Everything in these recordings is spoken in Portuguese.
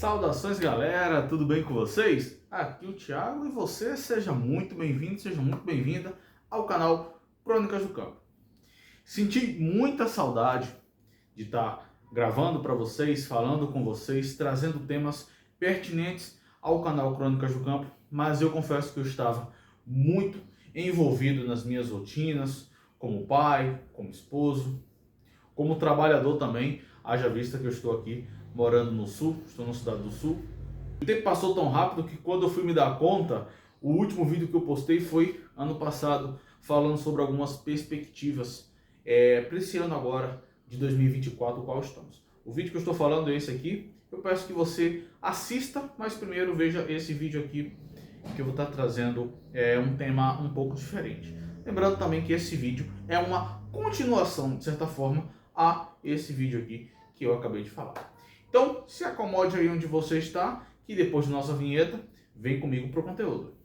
Saudações, galera, tudo bem com vocês? Aqui o Thiago e você, seja muito bem-vindo, seja muito bem-vinda ao canal Crônicas do Campo. Senti muita saudade de estar gravando para vocês, falando com vocês, trazendo temas pertinentes ao canal Crônicas do Campo, mas eu confesso que eu estava muito envolvido nas minhas rotinas, como pai, como esposo, como trabalhador também, haja vista que eu estou aqui morando no sul, estou na cidade do sul. O tempo passou tão rápido que quando eu fui me dar conta, o último vídeo que eu postei foi ano passado, falando sobre algumas perspectivas para esse ano agora de 2024, o qual estamos. O vídeo que eu estou falando é esse aqui. Eu peço que você assista, mas primeiro veja esse vídeo aqui, que eu vou estar trazendo um tema um pouco diferente. Lembrando também que esse vídeo é uma continuação, de certa forma, a esse vídeo aqui que eu acabei de falar. Então, se acomode aí onde você está, que depois da nossa vinheta, vem comigo pro conteúdo.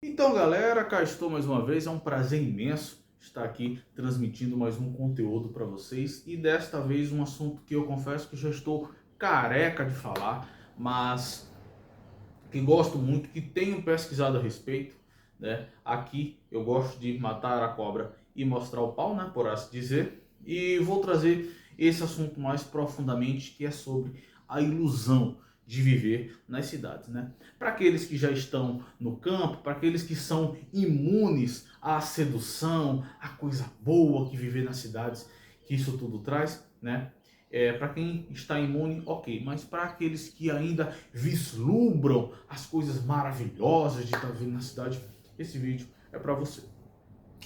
Então, galera, cá estou mais uma vez. É um prazer imenso estar aqui transmitindo mais um conteúdo para vocês. E desta vez um assunto que eu confesso que já estou careca de falar, mas que gosto muito, que tenho pesquisado a respeito, né? Aqui eu gosto de matar a cobra e mostrar o pau, né, por assim dizer. E vou trazer esse assunto mais profundamente, que é sobre a ilusão de viver nas cidades, né? Para aqueles que já estão no campo, para aqueles que são imunes à sedução, à coisa boa que viver nas cidades, que isso tudo traz, né? Para quem está imune, ok, mas para aqueles que ainda vislumbram as coisas maravilhosas de estar vivendo na cidade, esse vídeo é para você.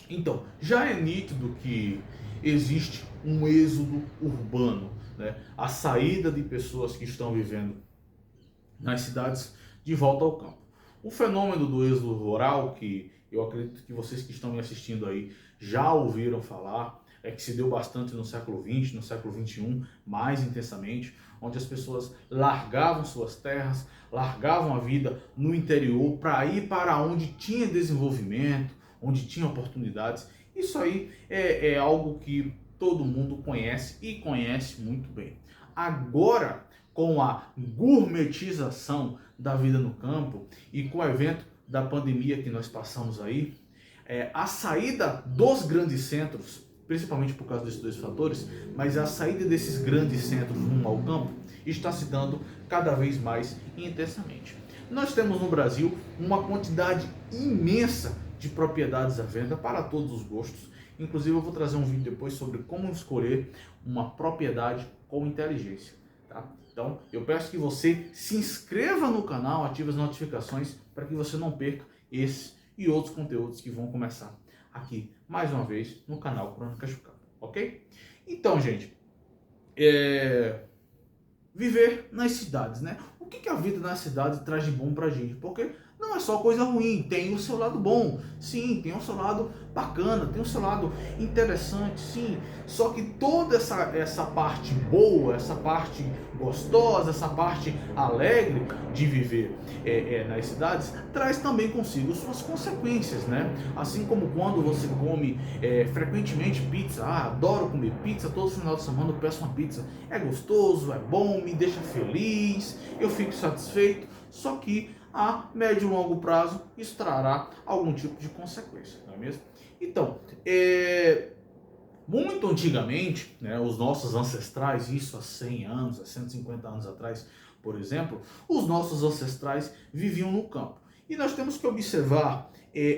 Então, já é nítido que existe um êxodo urbano, né? A saída de pessoas que estão vivendo nas cidades de volta ao campo. O fenômeno do êxodo rural, que eu acredito que vocês que estão me assistindo aí já ouviram falar, é que se deu bastante no século XX, no século XXI, mais intensamente, onde as pessoas largavam suas terras, largavam a vida no interior para ir para onde tinha desenvolvimento, onde tinha oportunidades. Isso aí é algo que todo mundo conhece e conhece muito bem. Agora, com a gourmetização da vida no campo e com o evento da pandemia que nós passamos aí, a saída dos grandes centros, principalmente por causa desses dois fatores, mas a saída desses grandes centros rumo ao campo está se dando cada vez mais intensamente. Nós temos no Brasil uma quantidade imensa de propriedades à venda para todos os gostos. Inclusive eu vou trazer um vídeo depois sobre como escolher uma propriedade com inteligência. Tá? Então eu peço que você se inscreva no canal, ative as notificações para que você não perca esse e outros conteúdos que vão começar aqui, mais uma vez, no canal Crônicas do Campo, ok? Então, gente, viver nas cidades, né? O que a vida na cidade traz de bom pra gente? Porque não é só coisa ruim, tem o seu lado bom, sim, tem o seu lado bacana, tem o seu lado interessante, sim. Só que toda essa parte boa, essa parte gostosa, essa parte alegre de viver nas cidades, traz também consigo suas consequências, né? Assim como quando você come frequentemente pizza, adoro comer pizza, todo final de semana eu peço uma pizza. É gostoso, é bom, me deixa feliz, eu fico satisfeito, só que a médio e longo prazo isso trará algum tipo de consequência, não é mesmo? Então, muito antigamente, né, os nossos ancestrais, isso há 100 anos, há 150 anos atrás, por exemplo, os nossos ancestrais viviam no campo. E nós temos que observar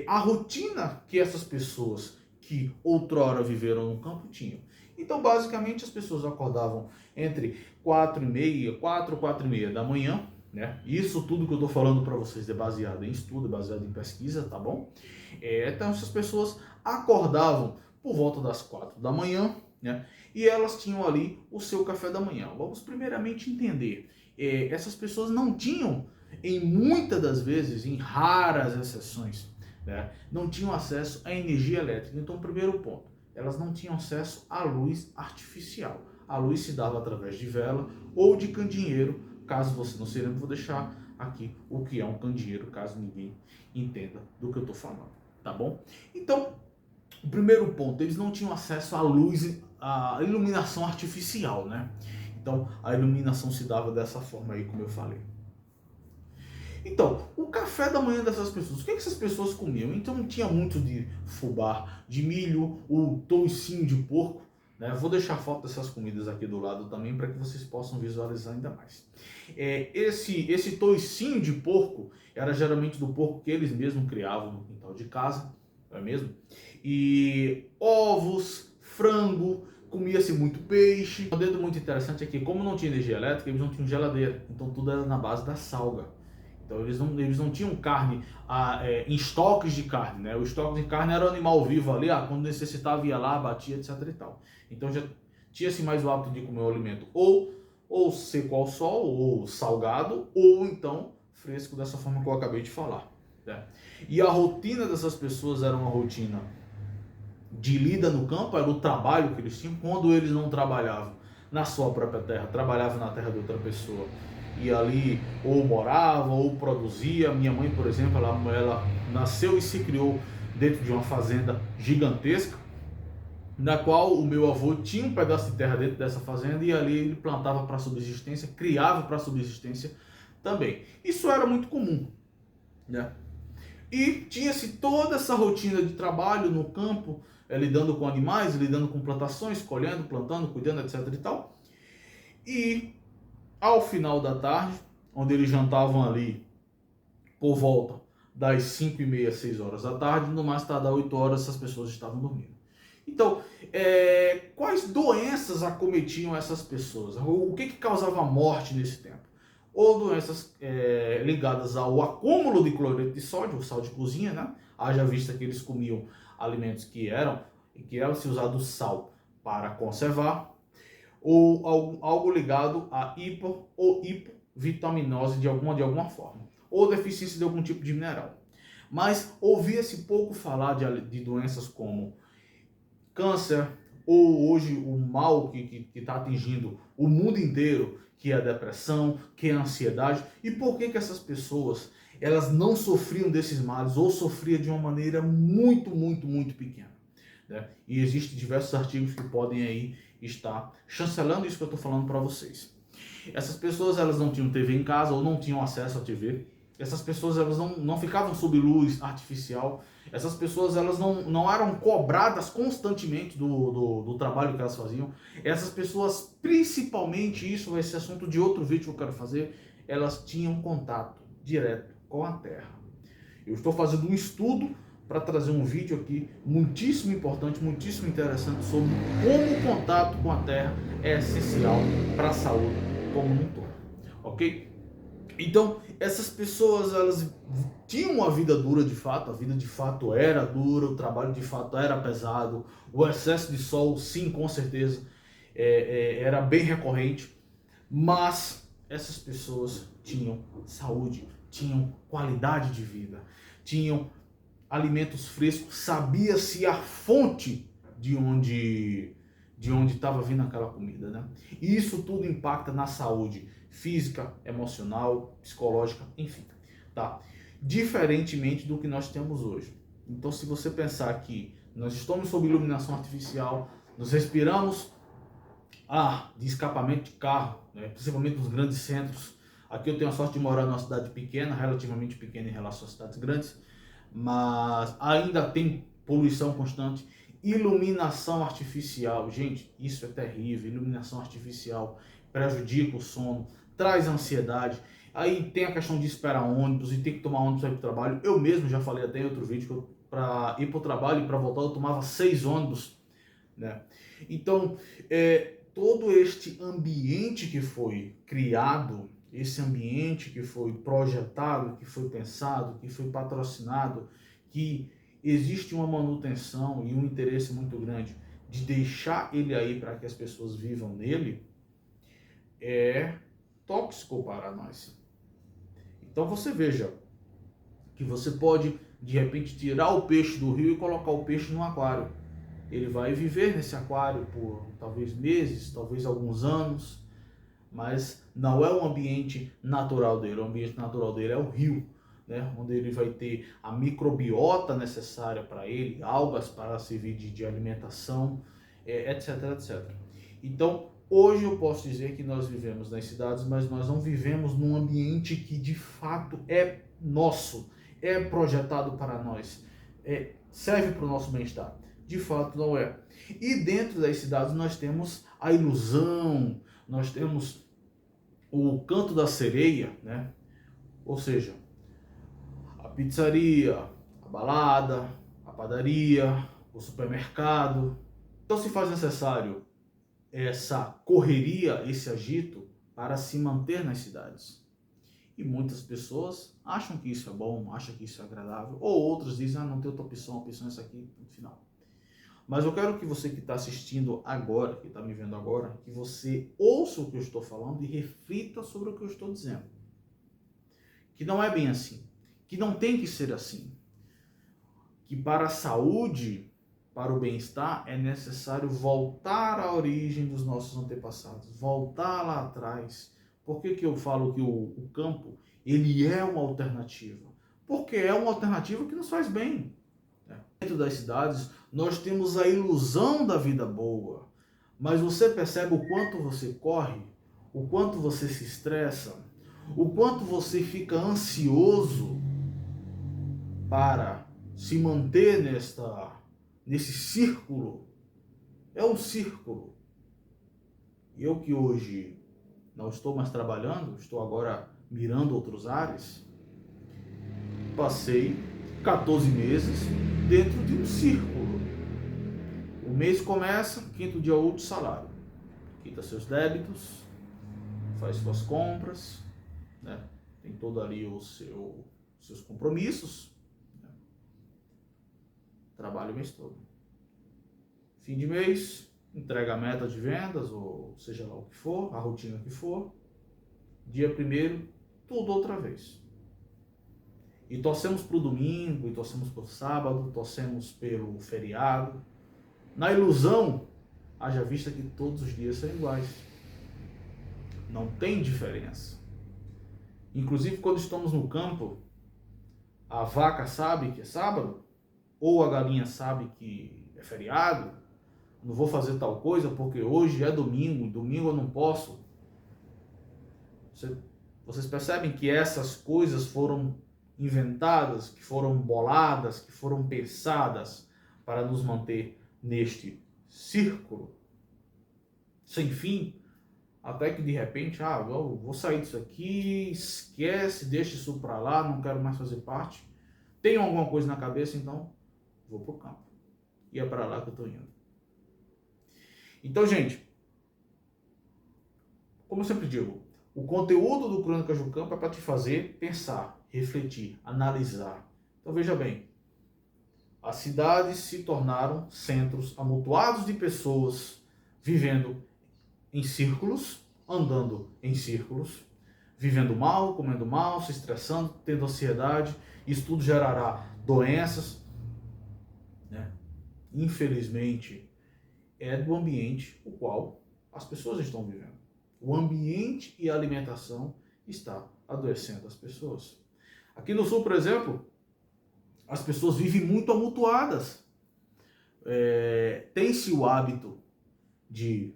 a rotina que essas pessoas que outrora viveram no campo tinham. Então, basicamente, as pessoas acordavam entre 4h30, 4h e meia da manhã, né? Isso tudo que eu estou falando para vocês é baseado em estudo, é baseado em pesquisa, tá bom? Então, essas pessoas acordavam por volta das 4 da manhã, né? E elas tinham ali o seu café da manhã. Vamos primeiramente entender, essas pessoas não tinham, em muitas das vezes, em raras exceções, né, não tinham acesso à energia elétrica. Então, primeiro ponto, elas não tinham acesso à luz artificial. A luz se dava através de vela ou de candeeiro. Caso você não se lembre, vou deixar aqui o que é um candeeiro, caso ninguém entenda do que eu estou falando, tá bom? Então, O primeiro ponto, eles não tinham acesso à luz, à iluminação artificial, né? Então, a iluminação se dava dessa forma aí, como eu falei. Então, o café da manhã dessas pessoas, o que essas pessoas comiam? Então, tinha muito de fubá, de milho, o toucinho de porco, né? Vou deixar a foto dessas comidas aqui do lado também, para que vocês possam visualizar ainda mais. Esse toucinho de porco era geralmente do porco que eles mesmos criavam no quintal de casa, não é mesmo? E ovos, frango, comia-se muito peixe. Um dedo muito interessante é que, como não tinha energia elétrica, eles não tinham geladeira, então tudo era na base da salga. Então eles não tinham carne em estoques de carne, né? O estoque de carne era o animal vivo ali, quando necessitava ia lá, batia, etc e tal. Então já tinha-se mais o hábito de comer o alimento ou seco ao sol, ou salgado, ou então fresco, dessa forma que eu acabei de falar, né? E a rotina dessas pessoas era uma rotina de lida no campo, era o trabalho que eles tinham. Quando eles não trabalhavam na sua própria terra, trabalhavam na terra de outra pessoa, e ali ou morava ou produzia. Minha mãe, por exemplo, ela nasceu e se criou dentro de uma fazenda gigantesca, na qual o meu avô tinha um pedaço de terra dentro dessa fazenda, e ali ele plantava para subsistência, criava para subsistência também. Isso era muito comum, né? E tinha-se toda essa rotina de trabalho no campo, lidando com animais, lidando com plantações, colhendo, plantando, cuidando, etc e tal. E ao final da tarde, onde eles jantavam ali por volta das 5h30, 6 horas da tarde, no mais tardar 8 horas, essas pessoas estavam dormindo. Então, quais doenças acometiam essas pessoas? O que causava morte nesse tempo? Ou doenças ligadas ao acúmulo de cloreto de sódio, o sal de cozinha, né? Haja vista que eles comiam alimentos que eram se usado sal para conservar, ou algo ligado a hipo ou hipovitaminose de alguma forma, ou deficiência de algum tipo de mineral. Mas ouvia-se pouco falar de doenças como câncer, ou hoje o mal que está atingindo o mundo inteiro, que é a depressão, que é a ansiedade. E por que essas pessoas elas não sofriam desses males, ou sofriam de uma maneira muito, muito, muito pequena, né? E existem diversos artigos que podem aí estar chancelando isso que eu estou falando para vocês. Essas pessoas elas não tinham TV em casa, ou não tinham acesso à TV. Essas pessoas elas não ficavam sob luz artificial. Essas pessoas elas não eram cobradas constantemente do trabalho que elas faziam. Essas pessoas, principalmente, isso vai ser assunto de outro vídeo que eu quero fazer, elas tinham contato direto com a Terra. Eu estou fazendo um estudo para trazer um vídeo aqui muitíssimo importante, muitíssimo interessante, sobre como o contato com a Terra é essencial para a saúde como um todo, ok? Então, essas pessoas, elas tinham uma vida dura de fato, a vida de fato era dura, o trabalho de fato era pesado, o excesso de sol, sim, com certeza, era bem recorrente, mas essas pessoas tinham saúde, tinham qualidade de vida, tinham alimentos frescos, sabia-se a fonte de onde estava vindo aquela comida, né? E isso tudo impacta na saúde física, emocional, psicológica, enfim, tá? Diferentemente do que nós temos hoje. Então, se você pensar que nós estamos sob iluminação artificial, nós respiramos ar de escapamento de carro, né? Principalmente nos grandes centros. Aqui eu tenho a sorte de morar numa cidade pequena, relativamente pequena em relação às cidades grandes, mas ainda tem poluição constante. Iluminação artificial, gente, isso é terrível. Iluminação artificial prejudica o sono, traz ansiedade. Aí tem a questão de esperar ônibus e ter que tomar ônibus para ir para o trabalho. Eu mesmo já falei até em outro vídeo que para ir para o trabalho e para voltar eu tomava 6 ônibus, né? Então, todo este ambiente que foi criado, esse ambiente que foi projetado, que foi pensado, que foi patrocinado, que existe uma manutenção e um interesse muito grande de deixar ele aí para que as pessoas vivam nele, é tóxico para nós. Então você veja que você pode de repente tirar o peixe do rio e colocar o peixe no aquário. Ele vai viver nesse aquário por talvez meses, talvez alguns anos, mas não é o ambiente natural dele. O ambiente natural dele é o rio, né, onde ele vai ter a microbiota necessária para ele, algas para servir de alimentação, etc, etc. Então, hoje eu posso dizer que nós vivemos nas cidades, mas nós não vivemos num ambiente que de fato é nosso, é projetado para nós, serve para o nosso bem-estar. De fato não é. E dentro das cidades nós temos a ilusão, nós temos o canto da sereia, né? Ou seja, a pizzaria, a balada, a padaria, o supermercado. Então se faz necessário essa correria, esse agito para se manter nas cidades. E muitas pessoas acham que isso é bom, acham que isso é agradável, ou outros dizem, não tem outra opção, a opção é essa aqui, no final. Mas eu quero que você que está assistindo agora, que está me vendo agora, que você ouça o que eu estou falando e reflita sobre o que eu estou dizendo. Que não é bem assim, que não tem que ser assim. Que para a saúde, para o bem-estar, é necessário voltar à origem dos nossos antepassados, voltar lá atrás. Por que eu falo que o campo ele é uma alternativa? Porque é uma alternativa que nos faz bem. Dentro das cidades, nós temos a ilusão da vida boa, mas você percebe o quanto você corre, o quanto você se estressa, o quanto você fica ansioso para se manter nesse círculo. É um círculo. Eu que hoje não estou mais trabalhando, estou agora mirando outros ares, passei 14 meses dentro de um círculo. O mês começa, quinto dia útil, salário. Quita seus débitos, faz suas compras, né? Tem todo ali seus compromissos, né? Trabalha o mês todo. Fim de mês, entrega a meta de vendas, ou seja lá o que for, a rotina que for. Dia primeiro, tudo outra vez. E torcemos para o domingo, e torcemos para o sábado, torcemos pelo feriado. Na ilusão, haja vista que todos os dias são iguais. Não tem diferença. Inclusive, quando estamos no campo, a vaca sabe que é sábado, ou a galinha sabe que é feriado, não vou fazer tal coisa porque hoje é domingo, domingo eu não posso. Vocês percebem que essas coisas foram inventadas, que foram boladas, que foram pensadas para nos manter neste círculo sem fim, até que de repente, eu vou sair disso aqui, esquece, deixa isso para lá, não quero mais fazer parte. Tenho alguma coisa na cabeça, então vou pro campo. E é para lá que eu estou indo. Então, gente, como eu sempre digo, o conteúdo do Crônicas do Campo é para te fazer pensar, refletir, analisar. Então veja bem, as cidades se tornaram centros amontoados de pessoas vivendo em círculos, andando em círculos, vivendo mal, comendo mal, se estressando, tendo ansiedade. Isso tudo gerará doenças, né? Infelizmente, é do ambiente o qual as pessoas estão vivendo. O ambiente e a alimentação está adoecendo as pessoas. Aqui no sul, por exemplo, as pessoas vivem muito amontoadas. Tem-se o hábito de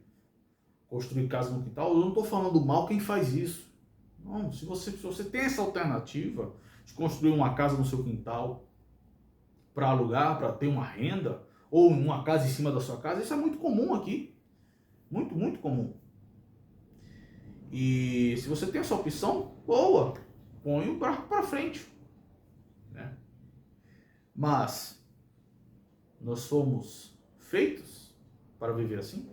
construir casa no quintal. Eu não estou falando mal quem faz isso. Não, se você tem essa alternativa de construir uma casa no seu quintal para alugar, para ter uma renda, ou uma casa em cima da sua casa, isso é muito comum aqui. Muito, muito comum. E se você tem essa opção, boa, põe o barco para frente, né? Mas nós somos feitos para viver assim?